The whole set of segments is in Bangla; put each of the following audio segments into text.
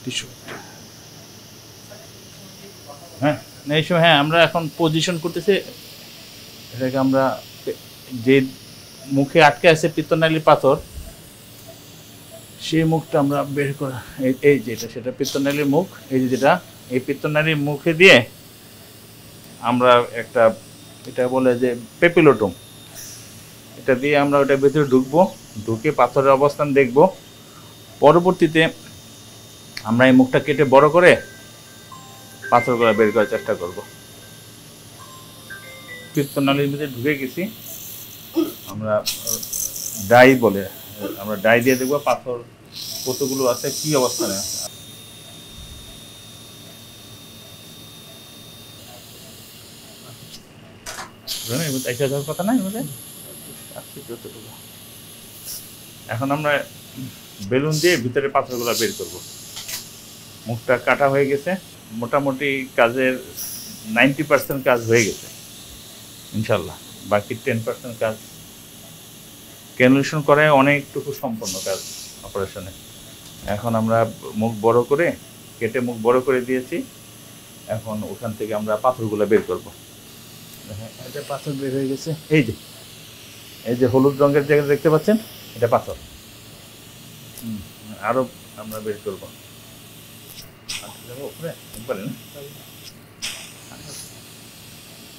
টিস্যু। হ্যাঁ এই সময় হ্যাঁ আমরা এখন পজিশন করতেছি এটাকে আমরা যে মুখে আটকে আছে পিত্তনালীর পাথর সেই মুখটা আমরা বের করা এই যেটা সেটা পিত্তনালীর মুখ এই যেটা এই পিত্তনালীর মুখে দিয়ে আমরা একটা এটা বলে যে পেপিলোটম এটা দিয়ে আমরা ওটার ভিতরে ঢুকবো ঢুকে পাথরের অবস্থান দেখব পরবর্তীতে আমরা এই মুখটা কেটে বড় করে পাথরগুলো বের করার চেষ্টা করব পিত্তনালীর ভিতরে ঢুকে গেছি আমরা ডাই বলে আমরা ডাই দিয়ে দেখব পাথর কতগুলো আছে কি অবস্থানে আছে কথা নাই এখন আমরা বেলুন দিয়ে ভিতরে পাথরগুলো বের করব মুখটা কাটা হয়ে গেছে মোটামুটি কাজের 90% কাজ হয়ে গেছে ইনশাল্লাহ বাকি 10% কাজ ক্যানুলেশন করায় অনেকটুকু সম্পূর্ণ কাজ অপারেশনে এখন আমরা মুখ বড় করে কেটে মুখ বড় করে দিয়েছি এখন ওখান থেকে আমরা পাথরগুলো বের করব এটা পাথর বের হয়ে গেছে এই যে হলুদ রঙের জায়গা দেখতে পাচ্ছেন এটা পাথর আরো আমরা বের করব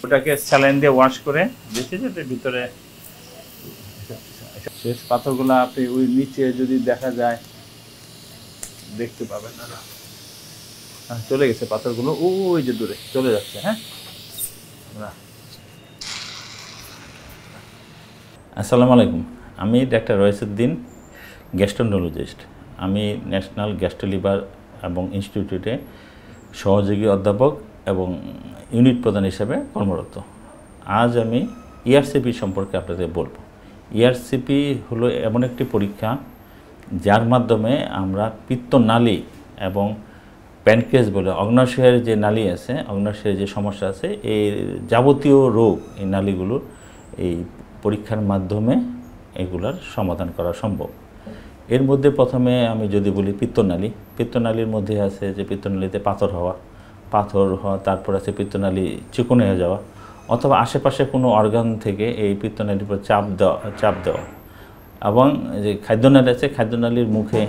ওটাকে স্যালাইন দিয়ে ওয়াশ করে দিয়েছি যে ভিতরে শেষ পাথরগুলো আপনি ওই নিচে যদি দেখা যায় দেখতে পাবেন না চলে গেছে পাথরগুলো ওই যে দূরে চলে যাচ্ছে হ্যাঁ আসসালামু আলাইকুম আমি ডাক্তার রয়েসুদ্দিন গ্যাস্ট্রোন্টোলজিস্ট আমি ন্যাশনাল গ্যাস্ট্রোলিভার এবং ইনস্টিটিউটে সহযোগী অধ্যাপক এবং ইউনিট প্রধান হিসেবে কর্মরত আজ আমি ইআরসিপি সম্পর্কে আপনাদের বলবো ইআরসিপি হলো এমন একটি পরীক্ষা যার মাধ্যমে আমরা পিত্তনালী এবং প্যানক্রিয়াস বলে অগ্ন্যাশয়ের যে নালী আছে অগ্ন্যাশয়ের যে সমস্যা আছে এই যাবতীয় রোগ এই নালীগুলোর এই পরীক্ষার মাধ্যমে এগুলার সমাধান করা সম্ভব এর মধ্যে প্রথমে আমি যদি বলি পিত্তনালীর মধ্যে আছে যে পিত্তনালীতে পাথর হওয়া তারপর আছে পিত্তনালী চিকন হয়ে যাওয়া অথবা আশেপাশে কোনো অর্গান থেকে এই পিত্তনালীর উপর চাপ দেওয়া এবং যে খাদ্যনালী আছে খাদ্যনালীর মুখে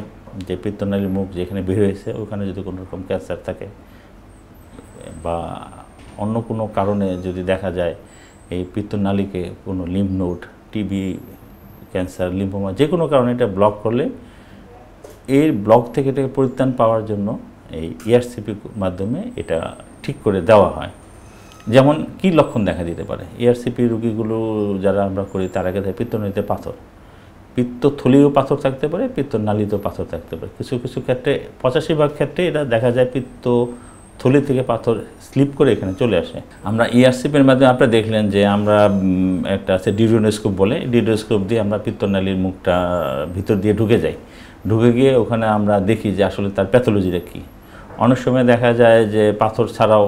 যে পিত্তনালীর মুখ যেখানে বের হয়েছে ওখানে যদি কোনো রকম ক্যান্সার থাকে বা অন্য কোনো কারণে যদি দেখা যায় এই পিত্তনালীকে কোনো lymph node TB cancer lymphoma যে কোনো কারণে এটা ব্লক করলে এই ব্লক থেকে এটাকে পরিত্রাণ পাওয়ার জন্য এই ইআরসিপির মাধ্যমে এটা ঠিক করে দেওয়া হয় যেমন কি লক্ষণ দেখা দিতে পারে ইআরসিপি রোগীগুলো যারা আমরা করি তার আগে থাকে পিত্তনালীতে পাথর পিত্তথলিও পাথর থাকতে পারে পিত্তনালীতেও পাথর থাকতে পারে কিছু কিছু ক্ষেত্রে 85% ক্ষেত্রে এটা দেখা যায় পিত্তথলি থেকে পাথর স্লিপ করে এখানে চলে আসে আমরা ইআরসিপির মাধ্যমে আপনারা দেখলেন যে আমরা একটা আছে ডিউরেনোস্কোপ বলে ডিউরেনোস্কোপ দিয়ে আমরা পিত্তনালীর মুখটা ভিতর দিয়ে ঢুকে গিয়ে ওখানে আমরা দেখি যে আসলে তার প্যাথোলজিটা কী অনেক সময় দেখা যায় যে পাথর ছাড়াও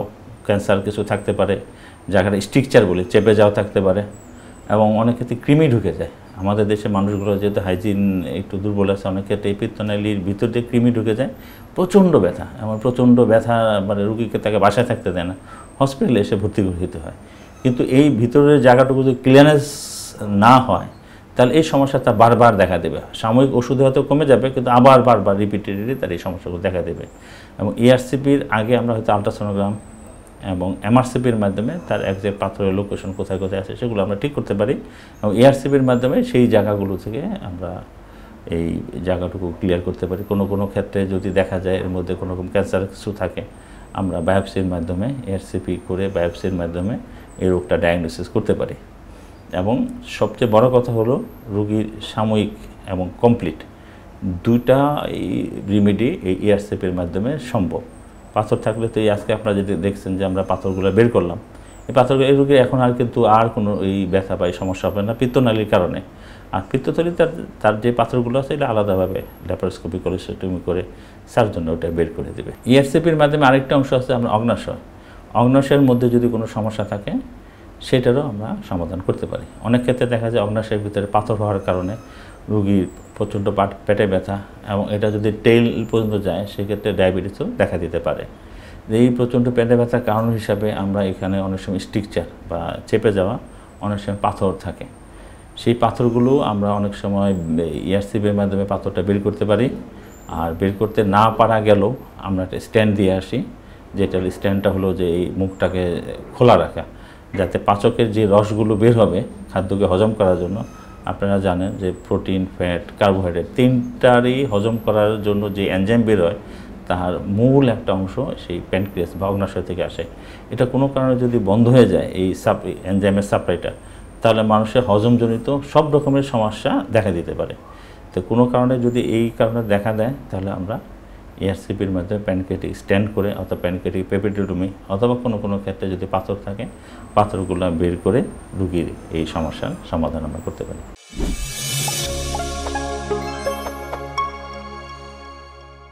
ক্যান্সার কিছু থাকতে পারে জায়গাটা স্ট্রিকচার বলে চেপে যাওয়া থাকতে পারে এবং অনেক ক্ষেত্রে কৃমি ঢুকে যায় আমাদের দেশে মানুষগুলো যেহেতু হাইজিন একটু দুর্বল আছে অনেক ক্ষেত্রে এই পিত্তনালীর ভিতর দিয়ে কৃমি ঢুকে যায় প্রচণ্ড ব্যথা এমন প্রচণ্ড ব্যথা মানে রুগীকে তাকে বাসায় থাকতে দেয় না হসপিটালে এসে ভর্তি করে দিতে হয় কিন্তু এই ভিতরের জায়গাটুকু যদি ক্লিয়ারেন্স না হয় তাহলে এই সমস্যাটা বারবার দেখা দেবে সাময়িক ওষুধে হয়তো কমে যাবে কিন্তু আবার বারবার রিপিটেডলি তার এই সমস্যাগুলো দেখা দেবে এবং ইআরসিপির আগে আমরা হয়তো আলট্রাসোনোগ্রাম এবং এমআরসিপির মাধ্যমে তার একজ্যাক্ট পাথরের লোকেশন কোথায় কোথায় আছে সেগুলো আমরা ঠিক করতে পারি এবং ইআরসিপির মাধ্যমে সেই জায়গাগুলো থেকে আমরা এই জায়গাটুকু ক্লিয়ার করতে পারি কোনো ক্ষেত্রে যদি দেখা যায় এর মধ্যে কোনো রকম ক্যান্সার কিছু থাকে আমরা বায়োপসির মাধ্যমে ইআরসিপি করে বায়োপসির মাধ্যমে এই রোগটা ডায়াগনোসিস করতে পারি এবং সবচেয়ে বড় কথা হলো রোগীর সাময়িক এবং কমপ্লিট দুইটা রেমেডি এই ইআরসিপির মাধ্যমে সম্ভব পাথর থাকলে তো এই আজকে আপনারা যদি দেখছেন যে আমরা পাথরগুলো বের করলাম এই পাথরগুলো এই রোগীর এখন আর কিন্তু আর কোনো এই ব্যথা বা এই সমস্যা হবে না পিত্তনালীর কারণে আর পিত্তথলি তার যে পাথরগুলো আছে এটা আলাদাভাবে ল্যাপারোস্কোপি কোলোস্টোমি করে সার্জন ওটা বের করে দেবে ইআরসিপির মাধ্যমে আরেকটা অংশ আছে আমরা অগ্ন্যাশয়ের মধ্যে যদি কোনো সমস্যা থাকে সেটারও আমরা সমাধান করতে পারি অনেক ক্ষেত্রে দেখা যায় অগ্ন্যাশয়ের ভিতরে পাথর হওয়ার কারণে রুগীর প্রচণ্ড পেটে ব্যথা এবং এটা যদি টেইল পর্যন্ত যায় সেক্ষেত্রে ডায়াবেটিসও দেখা দিতে পারে। এই প্রচণ্ড পেটে ব্যথার কারণ হিসাবে আমরা এখানে অনেক সময় স্ট্রিকচার বা চেপে যাওয়া, অনেক সময় পাথর থাকে। সেই পাথরগুলো আমরা অনেক সময় ERCP-র মাধ্যমে পাথরটা বের করতে পারি। আর বের করতে না পারা গেলেও আমরা একটা স্ট্যান্ড দিয়ে আসি, যেটার স্ট্যান্ডটা হলো যে এই মুখটাকে খোলা রাখা, যাতে পাচকের যে রসগুলো বের হবে খাদ্যকে হজম করার জন্য। আপনারা জানেন যে প্রোটিন, ফ্যাট, কার্বোহাইড্রেট তিনটারই হজম করার জন্য যে এনজাইম বের হয় তার মূল একটা অংশ সেই প্যানক্রিয়াস বা অগ্নাশয় থেকে আসে। এটা কোনো কারণে যদি বন্ধ হয়ে যায় এই এনজাইমের সাপ্লাইটা, তাহলে মানুষের হজমজনিত সব রকমের সমস্যা দেখা দিতে পারে। তো কোনো কারণে যদি এই কারণে দেখা দেয় তাহলে আমরা ERCP-র মাধ্যমে প্যানক্রিয়াটিক স্ট্যান্ড করে অথবা প্যানক্রিয়াটিক পেপিডোটমি অথবা কোনো ক্ষেত্রে যদি পাথর থাকে পাথরগুলো বের করে রুগীর এই সমস্যার সমাধান আমরা করতে পারি।